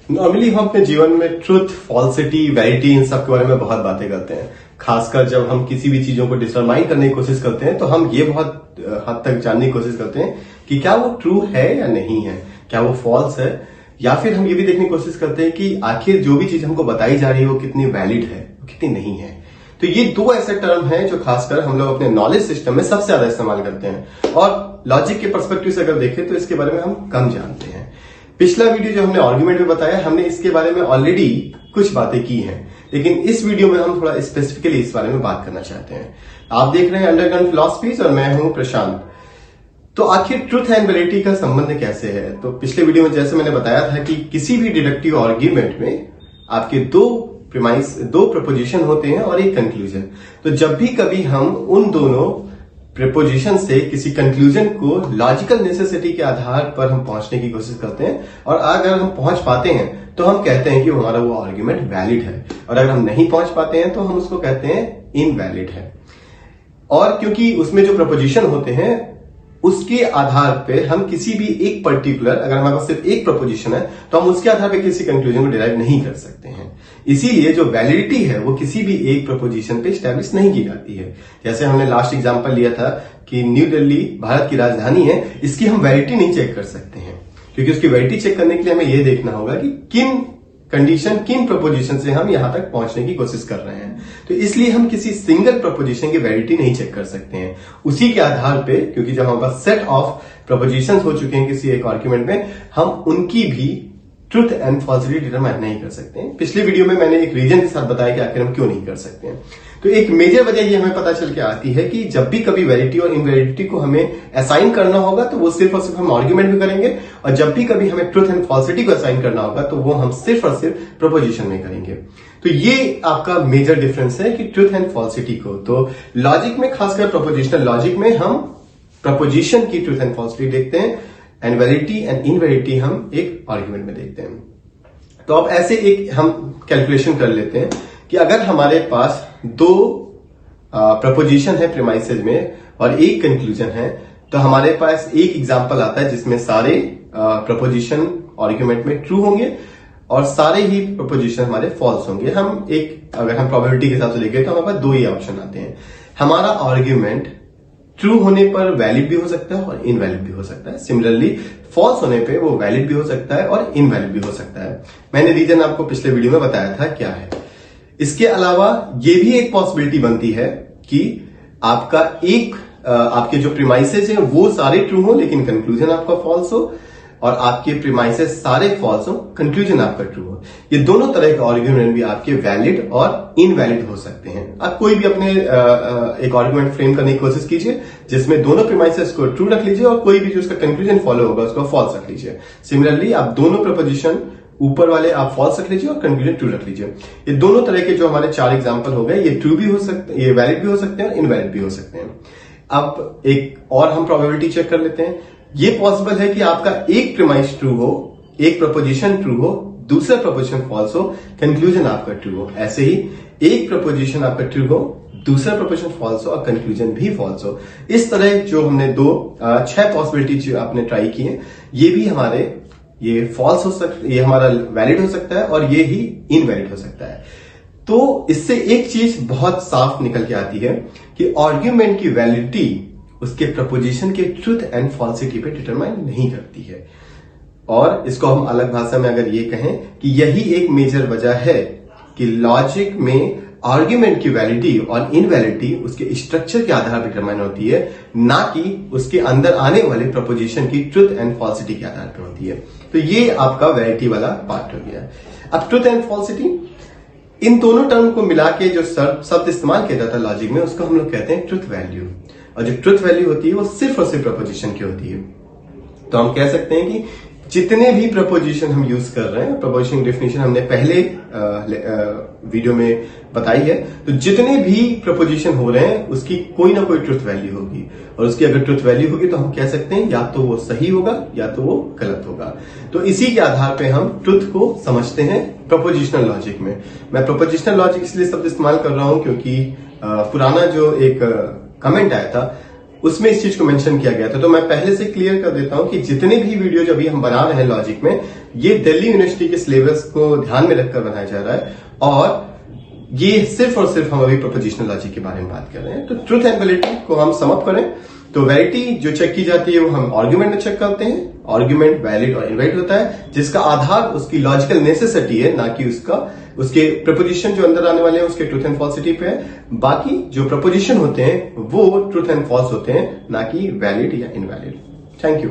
Normally हम अपने जीवन में ट्रुथ, फॉल्सिटी, वैलिटी इन सब के बारे में बहुत बातें करते हैं। खासकर जब हम किसी भी चीजों को डिटरमाइन करने की कोशिश करते हैं तो हम ये बहुत हद तक जानने की कोशिश करते हैं कि क्या वो ट्रू है या नहीं है, क्या वो फॉल्स है, या फिर हम ये भी देखने की कोशिश करते हैं कि आखिर जो भी चीज हमको बताई जा रही है वो कितनी वैलिड है, कितनी नहीं है। तो ये दो ऐसे टर्म हैं जो खासकर हम लोग अपने नॉलेज सिस्टम में सबसे ज्यादा इस्तेमाल करते हैं, और लॉजिक के पर्सपेक्टिव से अगर देखें तो इसके बारे में हम कम जानते हैं। पिछला वीडियो जो हमने आर्गुमेंट में बताया, हमने इसके बारे में ऑलरेडी कुछ बातें की हैं, लेकिन इस वीडियो में हम थोड़ा स्पेसिफिकली इस बारे में बात करना चाहते हैं। आप देख रहे हैं अंडरग्राउंड फिलॉसफीज और मैं हूं प्रशांत। तो आखिर ट्रुथ एंड वैलिडिटी का संबंध कैसे है? तो पिछले वीडियो में जैसे मैंने बताया था कि किसी भी डिडक्टिव आर्ग्यूमेंट में आपके दो प्रपोजिशन होते हैं और एक कंक्लूजन। तो जब भी कभी हम उन दोनों प्रपोजिशन से किसी कंक्लूजन को लॉजिकल नेसेसिटी के आधार पर हम पहुंचने की कोशिश करते हैं, और अगर हम पहुंच पाते हैं तो हम कहते हैं कि हमारा वो आर्ग्यूमेंट वैलिड है, और अगर हम नहीं पहुंच पाते हैं तो हम उसको कहते हैं इनवैलिड है। और क्योंकि उसमें जो प्रपोजिशन होते हैं उसके आधार पे हम किसी भी एक पर्टिकुलर, अगर हमारे पास सिर्फ एक प्रपोजिशन है तो हम उसके आधार पे किसी कंक्लूजन को डिराइव नहीं कर सकते हैं। इसीलिए जो वैलिडिटी है वो किसी भी एक प्रपोजिशन पे स्टैब्लिश नहीं की जाती है। जैसे हमने लास्ट एग्जांपल लिया था कि न्यू दिल्ली भारत की राजधानी है, इसकी हम वैलिडिटी नहीं चेक कर सकते हैं, क्योंकि उसकी वैलिडिटी चेक करने के लिए हमें यह देखना होगा कि किन कंडीशन, किन प्रपोजिशन से हम यहां तक पहुंचने की कोशिश कर रहे हैं। तो इसलिए हम किसी सिंगल प्रपोजिशन की वैलिडिटी नहीं चेक कर सकते हैं। उसी के आधार पे, क्योंकि जब हमारे पास सेट ऑफ प्रपोजिशंस हो चुके हैं किसी एक आर्ग्यूमेंट में, हम उनकी भी ट्रुथ एंड फॉल्सिटी डिटरमाइन नहीं कर सकते हैं। पिछले वीडियो में मैंने एक रीजन के साथ बताया कि आखिर हम क्यों नहीं कर सकते हैं। तो एक मेजर वजह ये हमें पता चल के आती है कि जब भी कभी वैलिडिटी और इनवैलिडिटी को हमें असाइन करना होगा तो वो सिर्फ और सिर्फ हम आर्ग्यूमेंट में करेंगे, और जब भी कभी हमें ट्रुथ एंड फॉल्सिटी को असाइन करना होगा तो वो हम सिर्फ और सिर्फ प्रपोजिशन में करेंगे। तो ये आपका मेजर डिफरेंस है कि ट्रुथ एंड फॉल्सिटी को। तो लॉजिक में, खासकर प्रोपोजिशनल लॉजिक में, हम प्रपोजिशन की ट्रुथ एंड फॉल्सिटी देखते हैं, एंड वैलिडिटी एंड इनवैलिडिटी हम एक आर्ग्यूमेंट में देखते हैं। तो अब ऐसे एक हम कैलकुलेशन कर लेते हैं कि अगर हमारे पास दो प्रपोजिशन है प्रीमाइसेस में और एक कंक्लूजन है, तो हमारे पास एक एग्जांपल आता है जिसमें सारे प्रपोजिशन आर्ग्यूमेंट में ट्रू होंगे और सारे ही प्रपोजिशन हमारे फॉल्स होंगे। अगर हम प्रोबेबिलिटी के हिसाब से देखें तो हमारे पास दो ही ऑप्शन आते हैं। हमारा आर्ग्यूमेंट ट्रू होने पर वैलिड भी हो सकता है और इनवैलिड भी हो सकता है। सिमिलरली फॉल्स होने पे वो वैलिड भी हो सकता है और इनवैलिड भी हो सकता है। मैंने रीजन आपको पिछले वीडियो में बताया था क्या है। इसके अलावा ये भी एक पॉसिबिलिटी बनती है कि आपके जो प्रीमाइसेस हैं वो सारे ट्रू हो लेकिन कंक्लूजन आपका फॉल्स हो, और आपके प्रीमाइसेस सारे फॉल्स हो, कंक्लूजन आपका ट्रू हो। ये दोनों तरह के आर्ग्यूमेंट भी आपके वैलिड और इनवैलिड हो सकते हैं। आप कोई भी अपने एक आर्ग्यूमेंट फ्रेम करने की कोशिश कीजिए जिसमें दोनों प्रीमाइसेस को ट्रू रख लीजिए और कोई भी जो उसका कंक्लूजन फॉलो होगा उसको फॉल्स रख लीजिए। सिमिलरली आप दोनों प्रपोजिशन ऊपर वाले आप फॉल्स रख लीजिए और कंक्लूजन ट्रू रख लीजिए। ये दोनों तरह के जो हमारे चार एग्जांपल हो गए, ये ट्रू भी हो सकते हैं, ये वैलिड भी हो सकते हैं और इनवैलिड भी हो सकते हैं। अब एक और हम प्रोबेबिलिटी चेक कर लेते हैं। ये पॉसिबल है कि आपका एक प्रीमाइस ट्रू हो, एक प्रपोजिशन ट्रू हो, दूसरा प्रपोजिशन फॉल्स हो, कंक्लूजन आपका ट्रू हो। ऐसे ही एक प्रपोजिशन आपका ट्रू हो, दूसरा प्रपोजिशन फॉल्स हो और कंक्लूजन भी फॉल्स हो। इस तरह जो हमने 6 पॉसिबिलिटी जो आपने ट्राई की है, ये भी ये फॉल्स हो सकता है, ये हमारा वैलिड हो सकता है और ये ही इनवैलिड हो सकता है। तो इससे एक चीज बहुत साफ निकल के आती है कि आर्ग्यूमेंट की वैलिडिटी उसके प्रपोजिशन के ट्रुथ एंड फॉल्सिटी पे डिटरमाइन नहीं करती है। और इसको हम अलग भाषा में अगर ये कहें कि यही एक मेजर वजह है कि लॉजिक में आर्ग्यूमेंट की वैलिडिटी और इनवैलिडिटी उसके स्ट्रक्चर के आधार पर डिटरमाइन होती है, ना कि उसके अंदर आने वाले प्रपोजिशन की ट्रुथ एंड फॉल्सिटी के आधार पर होती है। तो ये आपका वैलिडिटी वाला पार्ट हो गया। अब ट्रुथ एंड फॉल्सिटी, इन दोनों टर्म को मिला के जो शब्द इस्तेमाल किया जाता है लॉजिक में, उसको हम लोग कहते हैं ट्रुथ वैल्यू। और जो ट्रुथ वैल्यू होती है वो सिर्फ और सिर्फ प्रपोजिशन की होती है। तो हम कह सकते हैं कि जितने भी प्रपोजिशन हम यूज कर रहे हैं, प्रपोजिशन डेफिनेशन हमने पहले वीडियो में बताई है, तो जितने भी प्रपोजिशन हो रहे हैं उसकी कोई ना कोई ट्रुथ वैल्यू होगी, और उसकी अगर ट्रुथ वैल्यू होगी तो हम कह सकते हैं या तो वो सही होगा या तो वो गलत होगा। तो इसी के आधार पे हम ट्रुथ को समझते हैं प्रपोजिशनल लॉजिक में। मैं प्रपोजिशनल लॉजिक इसलिए शब्द इस्तेमाल कर रहा हूं क्योंकि पुराना जो एक कमेंट आया था उसमें इस चीज को मेंशन किया गया था। तो मैं पहले से क्लियर कर देता हूं कि जितने भी वीडियो जो अभी हम बना रहे हैं लॉजिक में, ये दिल्ली यूनिवर्सिटी के सिलेबस को ध्यान में रखकर बनाया जा रहा है, और ये सिर्फ और सिर्फ हम अभी प्रोपोजिशनल लॉजिक के बारे में बात कर रहे हैं। तो ट्रुथ एंड वैलिडिटी को हम सम अप करें तो वैलिडिटी जो चेक की जाती है वो हम आर्ग्यूमेंट में चेक करते हैं। आर्ग्यूमेंट वैलिड और इनवैलिड होता है, जिसका आधार उसकी लॉजिकल नेसेसिटी है, ना कि उसके प्रपोजिशन जो अंदर आने वाले हैं उसके ट्रुथ एंड फॉल्सिटी पे है। बाकी जो प्रपोजिशन होते हैं वो ट्रुथ एंड फॉल्स होते हैं, ना कि वैलिड या इनवैलिड। Thank you.